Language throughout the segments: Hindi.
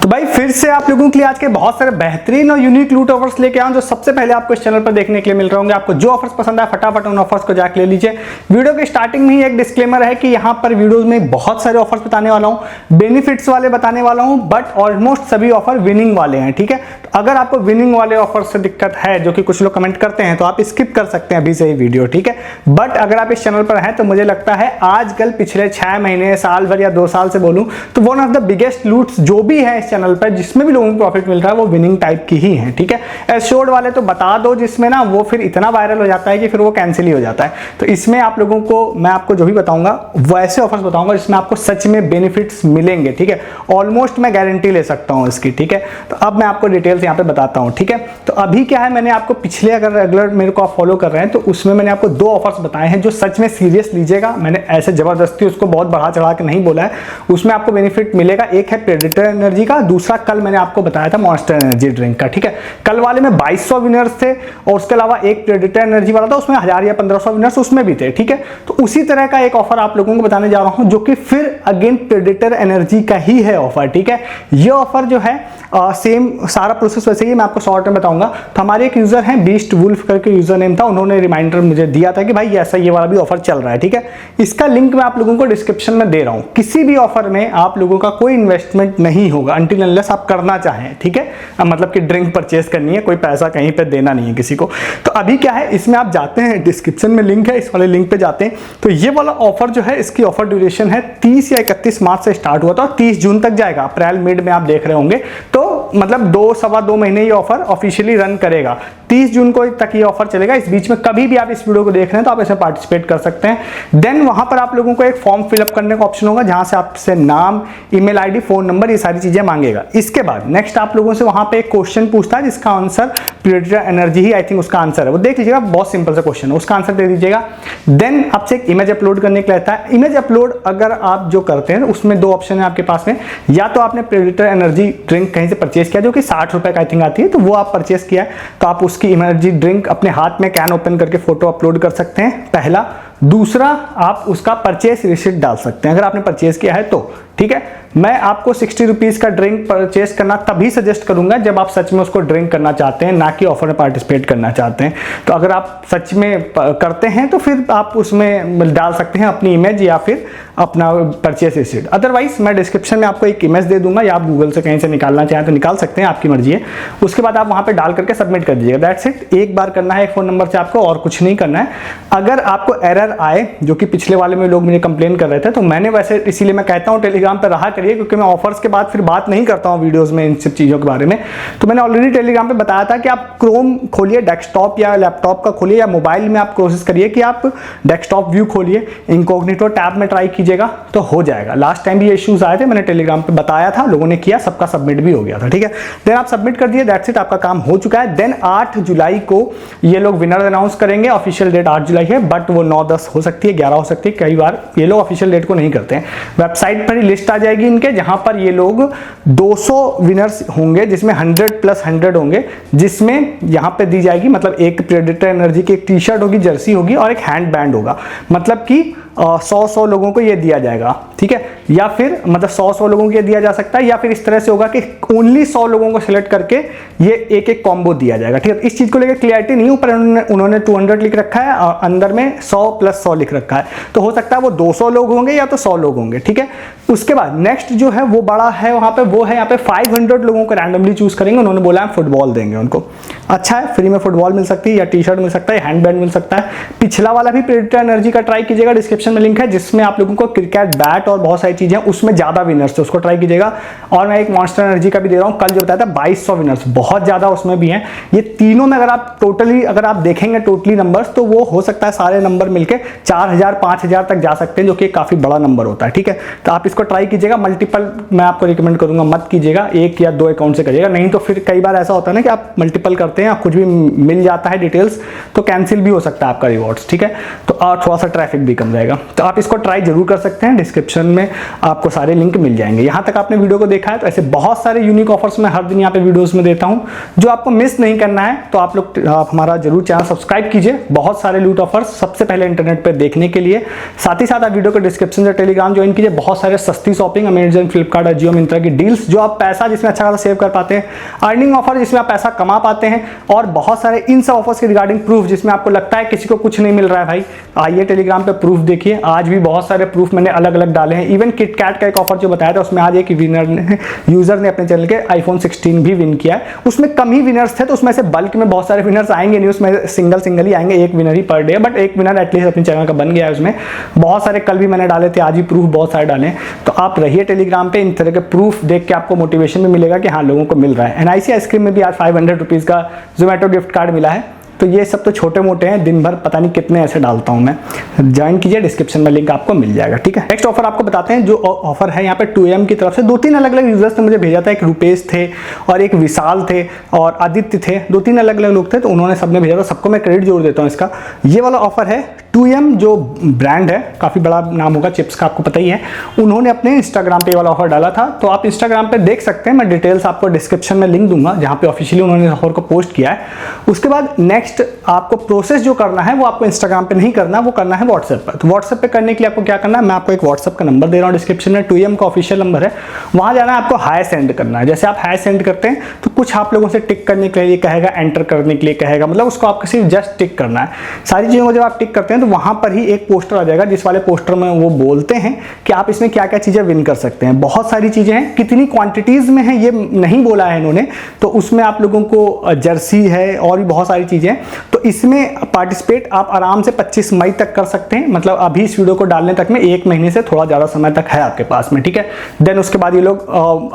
तो भाई फिर से आप लोगों के लिए आज के बहुत सारे बेहतरीन और यूनिक लूट ऑफर्स लेके आऊं जो सबसे पहले आपको इस चैनल पर देखने के लिए मिल रहे होंगे। आपको जो ऑफर्स पसंद आए फटाफट उन ऑफर्स को जाके ले लीजिए। वीडियो के स्टार्टिंग में ही एक डिस्क्लेमर है कि यहाँ पर वीडियोस में बहुत सारे ऑफर्स बताने वाला हूँ, बेनिफिट्स वाले बताने वाला हूँ, बट ऑलमोस्ट सभी ऑफर विनिंग वाले हैं। ठीक है, तो अगर आपको विनिंग वाले ऑफर से दिक्कत है, जो कि कुछ लोग कमेंट करते हैं, तो आप स्किप कर सकते हैं अभी से ही वीडियो। ठीक है, बट अगर आप इस चैनल पर हैं तो मुझे लगता है आजकल पिछले 6 महीने, साल भर या 2 साल से बोलूं तो one of the biggest loots जो भी है इस चैनल पर, जिसमें भी लोगों को प्रॉफिट मिल रहा है, वो विनिंग टाइप की ही है। ठीक है, एश्योर्ड वाले तो बता दो जिसमें ना वो फिर इतना वायरल हो जाता है कि फिर वो कैंसिल ही हो जाता है। तो इसमें आप लोगों को मैं आपको जो भी बताऊंगा वैसे ऑफर्स बताऊंगा जिसमें आपको सच में बेनिफिट्स मिलेंगे। ठीक है, ऑलमोस्ट मैं गारंटी ले सकता हूं इसकी। ठीक है, तो अब मैं आपको डिटेल्स यहाँ पे बताता हूँ। ठीक है, तो अभी क्या है, मैंने आपको पिछले, अगर रेगुलर मेरे को आप फॉलो कर रहे हैं तो उसमें मैंने आपको 2 ऑफर्स बताए हैं जो सच में सीरियस लीजिएगा। मैंने ऐसे जबरदस्ती उसको बहुत बढ़ा चढ़ा के नहीं बोला है, उसमें आपको बेनिफिट मिलेगा। एक है प्रेडेटर एनर्जी का, दूसरा कल मैंने आपको बताया था मॉन्स्टर एनर्जी ड्रिंक का। ठीक है, कल वाले में 2200 विनर्स थे और उसके अलावा एक प्रेडेटर एनर्जी वाला था, उसमें 1000 या 1500 विनर्स उसमें भी थे। ठीक है, तो उसी तरह का एक ऑफर आप लोगों को बताने जा रहा हूं जो कि फिर अगेन प्रेडेटर एनर्जी का ही है ऑफर। ठीक है, ये ऑफर जो है सेम सारा प्रोसेस वैसे ही मैं आपको शॉर्ट में बताऊंगा। तो हमारे एक यूजर हैं बीस्ट वुल्फ करके यूजर नेम था, उन्होंने रिमाइंडर मुझे दिया था कि भाई ऐसा ये वाला भी ऑफर चल रहा है। ठीक है, इसका लिंक मैं आप लोगों को डिस्क्रिप्शन में दे रहा हूं। किसी भी ऑफर में आप लोगों का कोई इन्वेस्टमेंट नहीं होगा अनटिल अनलेस आप करना चाहें। ठीक है, मतलब कि ड्रिंक परचेस करनी है, कोई पैसा कहीं पे देना नहीं है किसी को। तो अभी क्या है, इसमें आप जाते हैं, डिस्क्रिप्शन में लिंक है, इस वाले लिंक पे जाते हैं तो ये वाला ऑफर जो है, इसकी ऑफर ड्यूरेशन है 30 या 31 मार्च से स्टार्ट हुआ था और 30 जून तक जाएगा। अप्रैल मिड में आप देख रहे होंगे, तो मतलब 2-2.25 महीने ये ऑफर ऑफिशियली रन करेगा। 30 जून को तक ये ऑफर चलेगा। इस बीच में कभी भी आप इस वीडियो को देख रहे हैं तो आप इसमें पार्टिसिपेट कर सकते हैं। देन वहां पर आप लोगों को एक फॉर्म फिलअप करने का ऑप्शन होगा जहां से आपसे नाम, ईमेल आईडी, फोन नंबर, ये सारी चीजें मांगेगा। इसके बाद नेक्स्ट आप लोगों से वहां पे एक क्वेश्चन पूछता है जिसका answer predator energy he I think उसका आंसर है, वो देख लीजिएगा, बहुत सिंपल सा क्वेश्चन है, उसका आंसर दे दीजिएगा। देन आपसे एक इमेज अपलोड करने के लिए आता है। इमेज अपलोड अगर आप जो करते हैं उसमें 2 ऑप्शन है आपके पास में, या तो आपने प्रेडेटर एनर्जी ड्रिंक कहीं से परचेज किया जो कि 60 रुपए का आई थिंक आती है, तो वो आप परचेस किया है तो आप उसकी एनर्जी ड्रिंक अपने हाथ में कैन ओपन करके फोटो अपलोड कर सकते हैं, पहला। दूसरा, आप उसका परचेस रिसिप्ट डाल सकते हैं अगर आपने परचेस किया है तो। ठीक है, मैं आपको 60 रुपीज का ड्रिंक परचेस करना तभी सजेस्ट करूंगा जब आप सच में उसको ड्रिंक करना चाहते हैं, ना कि ऑफर में पार्टिसिपेट करना चाहते हैं। तो अगर आप सच में करते हैं तो फिर आप उसमें डाल सकते हैं अपनी इमेज या फिर अपना परचेस रिसिप्ट। अदरवाइज मैं डिस्क्रिप्शन में आपको एक इमेज दे दूंगा, या आप गूगल से कहीं से निकालना चाहें तो निकाल सकते हैं, आपकी मर्जी है। उसके बाद आप वहां पे डाल करके सबमिट कर दीजिएगा, दैट्स इट। एक बार करना है एक फोन नंबर से आपको, और कुछ नहीं करना है। अगर आपको एरर आए, जो कि पिछले वाले में लोग मुझे कंप्लेन कर रहे थे, तो मैंने वैसे इसीलिए मैं कहता हूं टेलीग्राम पे रहा करिए, क्योंकि मैं ऑफर्स के बाद फिर बात नहीं करता हूं वीडियोस में इन सब चीजों के बारे में। तो मैंने ऑलरेडी टेलीग्राम पे बताया था कि आप क्रोम खोलिए, डेस्कटॉप या लैपटॉप का खोलिए, या मोबाइल में आप कोशिश करिए कि आप डेस्कटॉप व्यू खोलिए, इनकॉग्निटो टैब में ट्राई कीजिएगा तो हो जाएगा। लास्ट टाइम भी ये इश्यूज आए थे, मैंने टेलीग्राम पे बताया था, लोगों ने किया, सबका सबमिट भी हो गया था। ठीक है, देन आप सबमिट कर दिए, दैट्स इट, आपका काम हो चुका है। देन 8 जुलाई को ये लोग विनर अनाउंस करेंगे। ऑफिशियल डेट 8 जुलाई है, बट वो 9-10 हो सकती है, 11 हो सकती है, कई बार ये लोग ऑफिशियल डेट को नहीं करते हैं। वेबसाइट पर ही लिस्ट आ जाएगी इनके, जहां पर ये लोग 200 विनर्स होंगे, जिसमें 100+100 होंगे, जिसमें यहां पे दी जाएगी, मतलब एक प्रेडेटर एनर्जी की एक टी शर्ट होगी, जर्सी होगी और एक हैंड बैंड होगा। मतलब कि 100 लोगों को ये दिया जाएगा। ठीक है, या फिर मतलब 100 लोगों को ये दिया जा सकता है, या फिर इस तरह से होगा कि ओनली 100 लोगों को सिलेक्ट करके ये एक कॉम्बो दिया जाएगा। ठीक है, इस चीज को लेकर क्लियरिटी नहीं, ऊपर उन्होंने 200 लिख रखा है और अंदर में 100+100 लिख रखा है, तो हो सकता है वो 200 लोग होंगे या तो 100 लोग होंगे। ठीक है, उसके बाद नेक्स्ट जो है वो बड़ा है, वहां पे वो है, यहाँ पे 500 लोगों को रैंडमली चूज करेंगे। उन्होंने बोला है फुटबॉल देंगे उनको। अच्छा है, फ्री में फुटबॉल मिल सकती है, या टी शर्ट मिल सकता है, हैंड बैंड मिल सकता है। पिछला वाला भी प्रेडेटर एनर्जी का ट्राई कीजिएगा, डिस्क्रिप्शन में लिंक है, जिसमें आप लोगों को क्रिकेट बैट और बहुत सारी चीजें, उसमें ज्यादा विनर्स थे, उसको ट्राई कीजिएगा। और मैं एक मॉन्स्टर एनर्जी का भी दे रहा हूं, कल जो बताया था 2200 विनर्स, बहुत ज्यादा उसमें भी हैं। ये तीनों में अगर आप टोटली अगर आप देखेंगे टोटली नंबर्स, तो वो हो सकता है सारे नंबर मिलके 4000-5000 तक जा सकते हैं, जो कि काफी बड़ा नंबर होता है। ठीक है, तो आप इसको ट्राई कीजिएगा। मल्टीपल मैं आपको रिकमेंड करूंगा मत कीजिएगा, 1 या 2 अकाउंट से करिएगा, नहीं तो फिर कई बार ऐसा होता है ना कि आप मल्टीपल करते हैं, कुछ भी मिल जाता है डिटेल्स, तो कैंसिल भी हो सकता है आपका रिवॉर्ड्स। ठीक है, तो थोड़ा सा ट्रैफिक भी कम जाएगा। तो आप इसको ट्राई जरूर कर सकते हैं, डिस्क्रिप्शन में आपको सारे लिंक मिल जाएंगे। यहाँ तक आपने वीडियो को देखा है तो ऐसे बहुत सारे यूनिक ऑफर्स मैं हर दिन यहाँ पे वीडियोस में देता हूँ, जो आपको मिस नहीं करना है तो आप लोग हमारा जरूर चैनल सब्सक्राइब कीजिए। बहुत सारे लूट ऑफर्स सबसे पहले इंटरनेट पर देखने के लिए, साथ ही साथ आप वीडियो के डिस्क्रिप्शन से टेलीग्राम ज्वाइन कीजिए। बहुत सारे सस्ती शॉपिंग, अमेजन, फ्लिपकार्ट, अजियो, मिंत्रा की डील्स, जो आप पैसा जिसमें अच्छा खासा सेव कर पाते हैं, अर्निंग ऑफर जिसमें आप पैसा कमा पाते हैं, और बहुत सारे इन सब ऑफर्स के रिगार्डिंग प्रूफ जिसमें आपको लगता है किसी को कुछ नहीं मिल रहा है भाई, आइए टेलीग्राम पे प्रूफ देखिए। आज भी बहुत सारे प्रूफ मैंने अलग अलग डाले हैं। इवन किटकैट का एक ऑफर जो बताया था उसमें आज एक विनर ने, यूजर ने अपने चैनल के आईफोन 16 भी विन किया है। उसमें कम ही विनर्स थे तो उसमें से बल्क में बहुत सारे विनर्स आएंगे नहीं, उसमें सिंगल ही आएंगे, एक winner he per day, but एक विनर एटलीस्ट अपने चैनल का बन गया है। उसमें बहुत सारे कल भी मैंने डाले थे, आज भी प्रूफ बहुत सारे डाले। तो आप रहिए टेलीग्राम पे, इन तरह के प्रूफ देख के आपको मोटिवेशन भी मिलेगा कि हाँ लोगों को मिल रहा है। एनआईसी आइसक्रीम में भी आज 500 रुपीज़ का जोमेटो गिफ्ट कार्ड मिला है। तो ये सब तो छोटे मोटे हैं, दिन भर पता नहीं कितने ऐसे डालता हूं मैं। ज्वाइन कीजिए, डिस्क्रिप्शन में लिंक आपको मिल जाएगा, ठीक है। नेक्स्ट ऑफर आपको बताते हैं, जो ऑफर है यहाँ पे 2AM की तरफ से। 2-3 अलग अलग यूजर्स ने मुझे भेजा था, एक रुपेश थे और एक विशाल थे और आदित्य थे, 2-3 अलग अलग लोग थे, तो उन्होंने सबने भेजा था, सबको मैं क्रेडिट जोड़ देता हूँ इसका। ये वाला ऑफर है 2AM जो ब्रांड है, काफ़ी बड़ा नाम होगा चिप्स का, आपको पता ही है। उन्होंने अपने इंस्टाग्राम पे वाला ऑफर डाला था, तो आप इंस्टाग्राम पे देख सकते हैं, मैं डिटेल्स आपको डिस्क्रिप्शन में लिंक दूंगा जहाँ पे ऑफिशियली उन्होंने ऑफर को पोस्ट किया है। उसके बाद नेक्स्ट आपको प्रोसेस जो करना है वो आपको इंस्टाग्राम पे नहीं करना, वो करना है व्हाट्सएप पर। तो व्हाट्सएप पे करने के लिए आपको क्या करना है, मैं आपको एक व्हाट्सएप का नंबर दे रहा हूँ डिस्क्रिप्शन में, 2AM का ऑफिशियल नंबर है। वहाँ जाना है, आपको हाई सेंड करना है। जैसे आप हाई सेंड करते हैं तो कुछ आप लोगों से टिक करने के लिए कहेगा, एंटर करने के लिए कहेगा, मतलब उसको आपको सिर्फ जस्ट टिक करना है। सारी चीज़ों को जब आप टिक करते हैं तो वहाँ पर ही एक पोस्टर आ जाएगा, जिस वाले पोस्टर में वो बोलते हैं कि आप इसमें क्या क्या चीज़ें विन कर सकते हैं। बहुत सारी चीज़ें हैं, कितनी क्वांटिटीज़ में है ये नहीं बोला है इन्होंने, तो उसमें आप लोगों को जर्सी है और भी बहुत सारी चीज़ें हैं। तो इसमें पार्टिसिपेट आप आराम से 25 मई तक कर सकते हैं, मतलब अभी इस वीडियो को डालने तक में 1 महीने से थोड़ा ज़्यादा समय तक है आपके पास में, ठीक है। देन उसके बाद ये लोग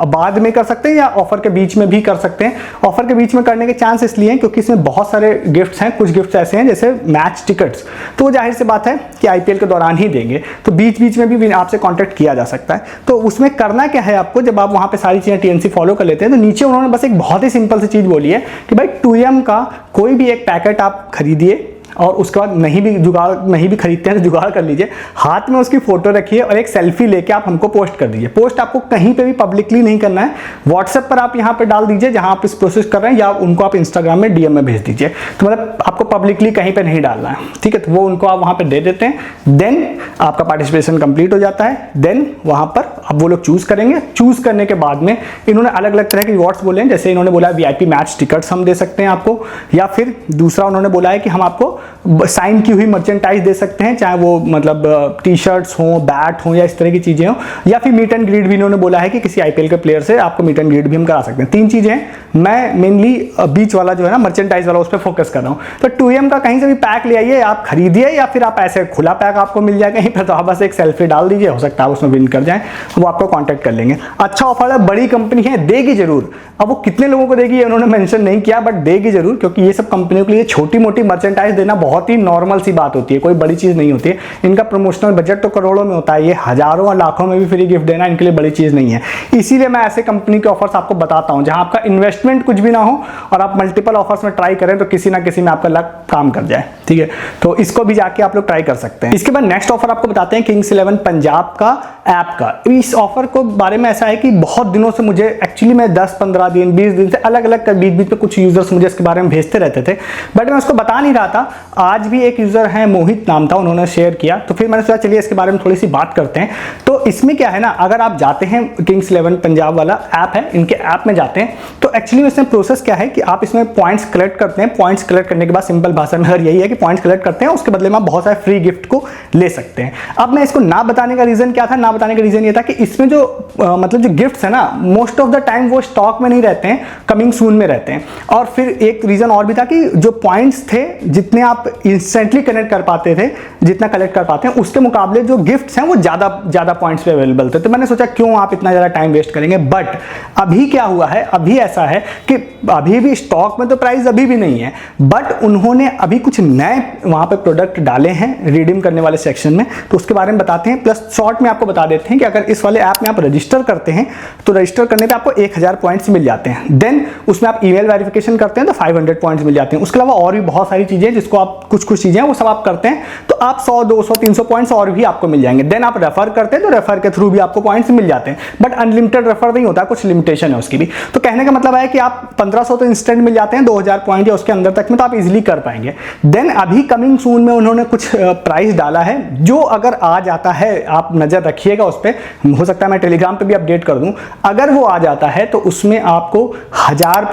बाद में कर सकते हैं या ऑफर के बीच में भी कर सकते हैं। ऑफर के बीच में करने के चांस इसलिए हैं क्योंकि इसमें बहुत सारे गिफ्ट्स हैं। कुछ गिफ्ट्स ऐसे हैं जैसे मैच टिकट्स, तो वो जाहिर सी बात है कि IPL के दौरान ही देंगे, तो बीच बीच में भी आपसे कॉन्टैक्ट किया जा सकता है। तो उसमें करना क्या है आपको, जब आप वहाँ पे सारी चीज़ें TNC फॉलो कर लेते हैं तो नीचे उन्होंने बस एक बहुत ही सिंपल सी चीज़ बोली है कि भाई 2AM का कोई भी एक पैकेट आप खरीदिए, और उसके बाद नहीं भी खरीदते हैं तो जुगाड़ कर लीजिए, हाथ में उसकी फोटो रखिए और एक सेल्फी लेके आप हमको पोस्ट कर दीजिए। पोस्ट आपको कहीं पे भी पब्लिकली नहीं करना है, व्हाट्सएप पर आप यहाँ पे डाल दीजिए जहाँ आप इस प्रोसेस कर रहे हैं, या उनको आप इंस्टाग्राम में DM में भेज दीजिए। तो मतलब आपको पब्लिकली कहीं पे नहीं डालना है, ठीक है। तो वो उनको आप वहाँ पे दे देते हैं, देन आपका पार्टिसिपेशन कंप्लीट हो जाता है। देन वहाँ पर अब वो लोग चूज करेंगे। चूज करने के बाद में इन्होंने अलग अलग तरह के रिवॉर्ड्स बोले हैं, जैसे इन्होंने बोला VIP मैच टिकट्स हम दे सकते हैं आपको, या फिर दूसरा उन्होंने बोला है कि हम आपको साइन की हुई मर्चेंटाइज दे सकते हैं, चाहे वो मतलब टी-शर्ट्स हों, बैट हों, या इस तरह की चीज़ें हों, या फिर मीट एंड ग्रीट भी इन्होंने बोला है कि किसी IPL के प्लेयर से आपको मीट एंड ग्रीट भी हम करा सकते हैं। 3 चीज़ें हैं। मैं मेनली बीच वाला जो है ना, मर्चेंटाइज वाला, उस पर फोकस कर रहा हूँ। तो 2AM का कहीं से भी पैक ले आइए, आप खरीदिए, या फिर आप ऐसे खुला पैक आपको मिल जाए कहीं पर, तो आप बस एक सेल्फी डाल दीजिए, हो सकता है उसमें विन कर जाए, वो आपको कॉन्टैक्ट कर लेंगे। अच्छा ऑफर है, बड़ी कंपनी है, देगी जरूर। अब वो कितने लोगों को देगी ये उन्होंने मेंशन नहीं किया, बट देगी जरूर, क्योंकि ये सब कंपनियों के लिए छोटी मोटी मर्चेंटाइज देना बहुत ही नॉर्मल सी बात होती है, कोई बड़ी चीज नहीं होती है। इनका प्रमोशनल बजट तो करोड़ों में होता है, ये हजारों और लाखों में भी फ्री गिफ्ट देना इनके लिए बड़ी चीज नहीं है। इसीलिए मैं ऐसे कंपनी के ऑफर्स आपको बताता हूं जहां आपका इन्वेस्टमेंट कुछ भी ना हो और आप मल्टीपल ऑफर्स में ट्राई करें तो किसी ना किसी में आपका लक काम कर जाए, ठीक है। तो इसको भी जाके आप लोग ट्राई कर सकते हैं। इसके बाद नेक्स्ट ऑफर आपको बताते हैं किंग्स 11 पंजाब का ऐप का। इस ऑफर को बारे में ऐसा है कि बहुत दिनों से मुझे एक्चुअली मैं 10-15 दिन 20 दिन से अलग अलग बीच बीच में कुछ यूजर्स मुझे इसके बारे में भेजते रहते थे, बट मैं उसको बता नहीं रहा था। आज भी एक यूजर है, मोहित नाम था, उन्होंने शेयर किया, तो फिर मैंने सोचा चलिए इसके बारे में थोड़ी सी बात करते हैं। तो इसमें क्या है ना, अगर आप जाते हैं किंग्स 11 पंजाब वाला ऐप है, इनके ऐप में जाते हैं तो एक्चुअली इसमें प्रोसेस क्या है कि आप इसमें पॉइंट्स कलेक्ट करते हैं। पॉइंट्स कलेक्ट करने के बाद सिंपल भाषा में यही है कि पॉइंट्स कलेक्ट करते हैं, उसके बदले में आप बहुत सारे फ्री गिफ्ट को ले सकते हैं। अब मैं इसको ना बताने का रीजन क्या था, ना बताने का रीजन ये था कि इसमें जो मतलब जो गिफ्ट्स है ना, मोस्ट ऑफ द टाइम वो स्टॉक में नहीं रहते हैं, कमिंग सून में रहते हैं। और फिर एक रीजन और भी था कि जो पॉइंट्स थे जितने आप इंस्टेंटली कनेक्ट कर पाते थे, जितना कलेक्ट कर पाते हैं, उसके मुकाबले जो गिफ्ट्स हैं वो ज्यादा पॉइंट्स पे अवेलेबल थे। तो मैंने सोचा क्यों आप इतना ज्यादा टाइम वेस्ट करेंगे। बट अभी क्या हुआ है, अभी ऐसा है कि अभी भी स्टॉक में तो प्राइस अभी भी नहीं है, बट उन्होंने अभी कुछ नए वहां पे प्रोडक्ट डाले हैं रिडीम करने वाले सेक्शन में, तो उसके बारे में बताते हैं। प्लस शॉर्ट में आपको बता देते हैं कि अगर इस वाले ऐप में आप रजिस्टर करते हैं तो रजिस्टर करने पे आपको 1000 पॉइंट्स मिल जाते हैं। देन उसमें आप ईमेल वेरिफिकेशन करते हैं तो 500 पॉइंट्स मिल जाते हैं। उसके अलावा और भी बहुत सारी चीजें जिसको आप कुछ चीज़ें हैं वो सब आप करते हैं तो आप 100 200 300 पॉइंट्स और भी आपको मिल जाएंगे। देन आप रेफर करते हैं तो रेफर के थ्रू भी आपको पॉइंट्स मिल जाते हैं, बट अनलिमिटेड रेफर नहीं होता, कुछ लिमिटेशन है उसकी भी। तो कहने का मतलब है कि आप 1500 तो इंस्टेंट मिल जाते हैं, 2000 पॉइंट या उसके अंदर तक में तो आप इजीली कर पाएंगे। देन अभी कमिंग सून में उन्होंने कुछ प्राइस डाला है जो अगर आ जाता है, आप नज़र रखिएगा उस पर, हो सकता है मैं टेलीग्राम पे भी अपडेट कर दूं। अगर वो आ जाता है तो उसमें आपको 1000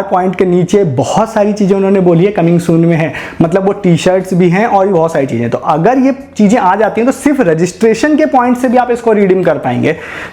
पॉइंट के नीचे बहुत सारी चीज़ें उन्होंने बोली है कमिंग सून में है, मतलब वो टी शर्ट्स भी हैं और भी बहुत सारी चीज़ें। तो अगर ये चीज़ें आ जाती हैं तो सिर्फ रजिस्ट्रेशन के पॉइंट से भी आप इसको रिडीम कर पाएंगे,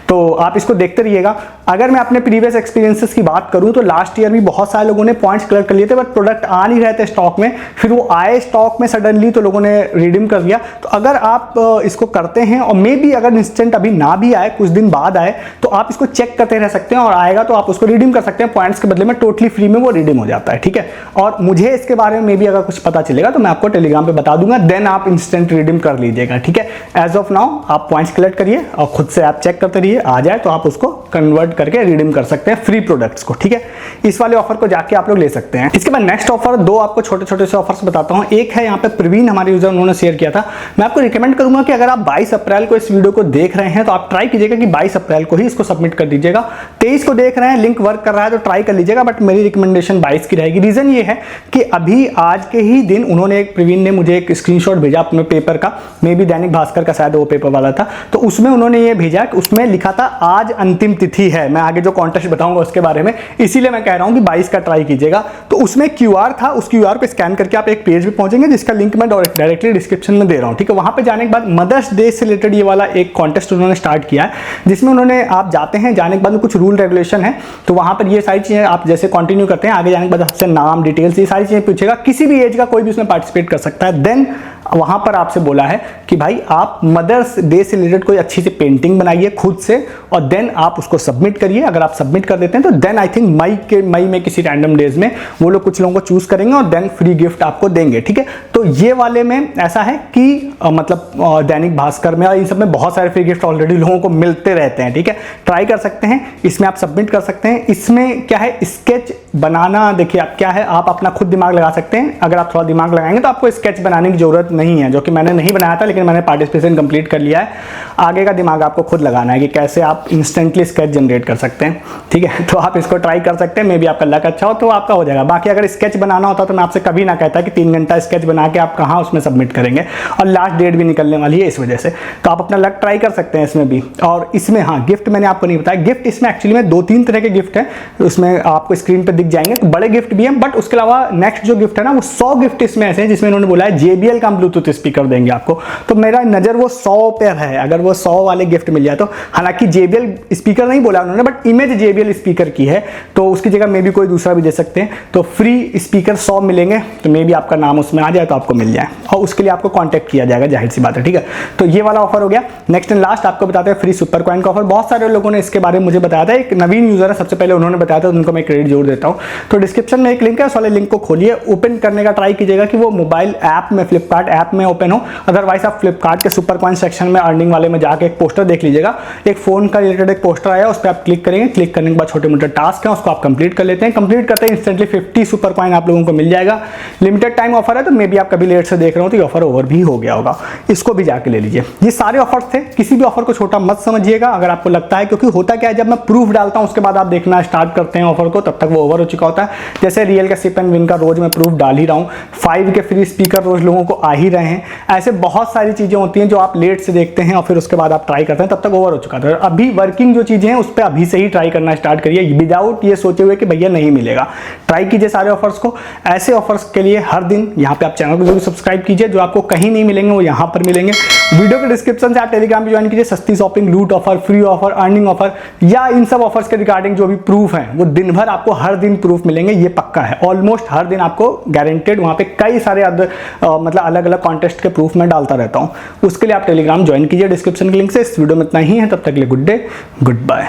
तो आप इसको देखते रहिएगा। अगर मैं अपने प्रीवियस एक्सपीरियंसेस की बात करूं तो लास्ट ईयर भी बहुत सारे लोगों ने पॉइंट्स कलेक्ट कर लिए थे, बट प्रोडक्ट आ नहीं रहे थे स्टॉक में, फिर वो आए स्टॉक में सडनली तो लोगों ने रिडीम कर लिया। तो अगर आप इसको करते हैं और मे बी अगर इंस्टेंट अभी ना भी आए, कुछ दिन बाद आए, तो आप इसको चेक करते रह सकते हैं और आएगा तो आप उसको रिडीम कर सकते हैं पॉइंट्स के बदले में, टोटली फ्री में वो रिडीम हो जाता है, ठीक है। और मुझे इसके बारे में भी अगर कुछ पता चलेगा तो मैं आपको टेलीग्राम पे बता दूंगा, देन आप इंस्टेंट रिडीम कर लीजिएगा, ठीक है। एज ऑफ नाउ आप पॉइंट्स कलेक्ट करिए और खुद से आप चेक करते रहिए, आ जाए तो आप उसको कन्वर्ट करके रिडीम कर सकते हैं फ्री प्रोडक्ट्स को, ठीक है। इस वाले ऑफर को जाके आप लोग ले सकते हैं। इसके बाद नेक्स्ट ऑफर, दो आपको छोटे छोटे से ऑफर्स बताता हूं। एक है यहाँ पे प्रवीण, हमारे यूजर, उन्होंने शेयर किया था। मैं आपको रिकमेंड करूंगा कि अगर आप 22 अप्रैल को इस वीडियो को देख रहे हैं तो आप ट्राई कीजिएगा कि 22 अप्रैल को ही इसको सबमिट कर दीजिएगा। 23 को देख रहे हैं, लिंक वर्क कर रहा है तो ट्राई कर लीजिएगा, बट मेरी रिकमेंडेशन 22 की रहेगी। रीजन ये है कि अभी आज के ही दिन उन्होंने, प्रवीण ने मुझे एक स्क्रीनशॉट भेजा अपने पेपर का, मे बी दैनिक भास्कर का शायद वो पेपर वाला था, तो उसमें उन्होंने ये भेजा कि उसमें लिखा था आज अंतिम तिथि है। मैं आगे जो कॉन्टेस्ट बताऊंगा उसके बारे में, इसीलिए मैं कह रहा हूं कि 22 का ट्राई कीजिएगा। तो उसमें QR था, उस QR को स्कैन करके आप एक पेज पे पहुंचेंगे जिसका लिंक मैं डायरेक्टली डिस्क्रिप्शन में दे रहा हूं, ठीक है। वहां पे जाने के बाद मदर्स डे से रिलेटेड ये वाला एक कॉन्टेस्ट उन्होंने स्टार्ट किया है, जिसमें उन्होंने, आप जाते हैं, जाने के बाद कुछ रूल रेगुलेशन है, तो वहां पर ये सारी चीजें आप जैसे कंटिन्यू करते हैं, आगे जाने के बाद आपसे नाम, डिटेल्स, ये सारी चीजें पूछेगा। किसी भी एज का कोई भी उसमें पार्टिसिपेट कर सकता है। देन वहां पर आपसे बोला है कि भाई आप मदर्स डे से रिलेटेड कोई अच्छी सी पेंटिंग बनाइए खुद से और देन आप उसको सबमिट करिए। अगर आप सबमिट कर देते हैं तो देन आई थिंक मई में किसी रैंडम डेज में वो लोग कुछ लोगों को चूज करेंगे और देन फ्री गिफ्ट आपको देंगे, ठीक है। तो ये वाले में ऐसा है कि मतलब दैनिक भास्कर में और इन सब में बहुत सारे फ्री गिफ्ट ऑलरेडी लोगों को मिलते रहते हैं, ठीक है। ट्राई कर सकते हैं, इसमें आप सबमिट कर सकते हैं। इसमें क्या है, स्केच बनाना, देखिए आप क्या है, आप अपना खुद दिमाग लगा सकते हैं। अगर आप थोड़ा दिमाग लगाएंगे तो आपको स्केच बनाने की जरूरत नहीं है, जो कि मैंने नहीं बनाया था, लेकिन मैंने पार्टिसिपेशन कंप्लीट कर लिया है। आगे का दिमाग आपको खुद लगाना है कि कैसे आप इंस्टेंटली स्केच जनरेट कर सकते हैं, ठीक है। तो आप इसको ट्राई कर सकते हैं, मे बी आपका लक अच्छा हो तो आपका हो जाएगा। बाकी अगर स्केच बनाना होता तो मैं आपसे कभी ना कहता कि 3 घंटा स्केच बना के आप कहाँ उसमें सबमिट करेंगे, और लास्ट डेट भी निकलने वाली है इस वजह से। तो आप अपना लक ट्राई कर सकते हैं इसमें भी। और इसमें हाँ, गिफ्ट मैंने आपको नहीं बताया। गिफ्ट इसमें एक्चुअली में 2-3 तरह के गिफ्ट हैं, उसमें आपको स्क्रीन पर दिख जाएंगे। तो बड़े गिफ्ट भी हैं, बट उसके अलावा नेक्स्ट जो गिफ्ट है ना, वो 100 गिफ्ट इसमें ऐसे हैं जिसमें उन्होंने बोला है JBL का ब्लूटूथ स्पीकर देंगे आपको। तो मेरा नजर वो 100 पे है, अगर वो 100 वाले गिफ्ट मिल जाए तो। हालांकि JBL स्पीकर नहीं बोला उन्होंने, बट इमेज JBL स्पीकर की है, तो उसकी जगह मे भी कोई दूसरा भी दे सकते हैं। तो फ्री स्पीकर 100 मिलेंगे, तो मे भी आपका नाम उसमें आ जाए तो आपको मिल जाए, और उसके लिए आपको कॉन्टैक्ट किया जाएगा, जाहिर सी बात है, ठीक है। तो ये वाला ऑफर हो गया। नेक्स्ट एंड लास्ट आपको बताते हैं फ्री सुपर कॉइन का ऑफर। बहुत सारे लोगों ने इसके बारे में मुझे बताया था, एक नवीन यूजर है, सबसे पहले उन्होंने बताया था, उनको मैं क्रेडिट जरूर देता हूँ। तो डिस्क्रिप्शन में एक लिंक है, उस वाले लिंक को खोलिए, ओपन करने का ट्राई कीजिएगा कि वो मोबाइल ऐप में, फ्लिपकार्ट ऐप में ओपन हो। अदरवाइज आप फ्लिपकार्ट के सुपर कॉइन सेक्शन में अर्निंग वाले में जाके एक पोस्टर देख लीजिएगा, एक फोन का रिलेटेड एक पोस्टर आया, उस पर आप क्लिक करेंगे। क्लिक करने के बाद छोटे मोटे टास्क हैं, उसको आप कंप्लीट कर लेते हैं। कंप्लीट करते हैं इंस्टेंटली 50 सुपर कॉइन आप लोगों को मिल जाएगा। लिमिटेड टाइम ऑफर है, तो मे बी आप कभी लेट से देख रहे हो तो ये ऑफर ओवर भी हो गया होगा, इसको भी जाके ले लीजिए। ये सारे ऑफर्स थे, किसी भी ऑफर को छोटा मत समझिएगा अगर आपको लगता है, क्योंकि होता क्या है, जब मैं प्रूफ डालता हूं उसके बाद आप देखना स्टार्ट करते हैं ऑफर को, तब तक वो ओवर हो चुका होता है। जैसे रियल का सिप एंड विन का रोज मैं प्रूफ डाल ही रहा हूं, 5 के फ्री स्पीकर रोज लोगों को आ ही रहे हैं। ऐसे बहुत सारी चीजें होती हैं जो आप लेट से देखते हैं और फिर उसके बाद आप ट्राई करते हैं, तब तक ओवर हो चुका था। अभी वर्किंग जो चीजें हैं उस पर अभी से ही ट्राई करना स्टार्ट करिए, विदाउट ये सोचे हुए कि भैया नहीं मिलेगा। ट्राई कीजिए सारे ऑफर्स को। ऐसे ऑफर्स के लिए हर दिन यहाँ पे आप चैनल को जरूर सब्सक्राइब कीजिए, जो आपको कहीं नहीं मिलेंगे वो यहाँ पर मिलेंगे। वीडियो के डिस्क्रिप्शन से आप टेलीग्राम पे ज्वाइन कीजिए। सस्ती शॉपिंग, लूट offer, free offer, earning offer, या इन सब ऑफर्स के रिगार्डिंग जो भी प्रूफ है वो दिन भर आपको हर दिन प्रूफ मिलेंगे, ये पक्का है। ऑलमोस्ट हर दिन आपको गारंटेड वहाँ पे कई सारे मतलब अलग अलग कॉन्टेस्ट के प्रूफ मैं डालता रहता हूँ। उसके लिए आप टेलीग्राम ज्वाइन कीजिए डिस्क्रिप्शन के लिंक से। इस वीडियो में इतना ही है, तब तक के लिए गुड डे, गुड बाय।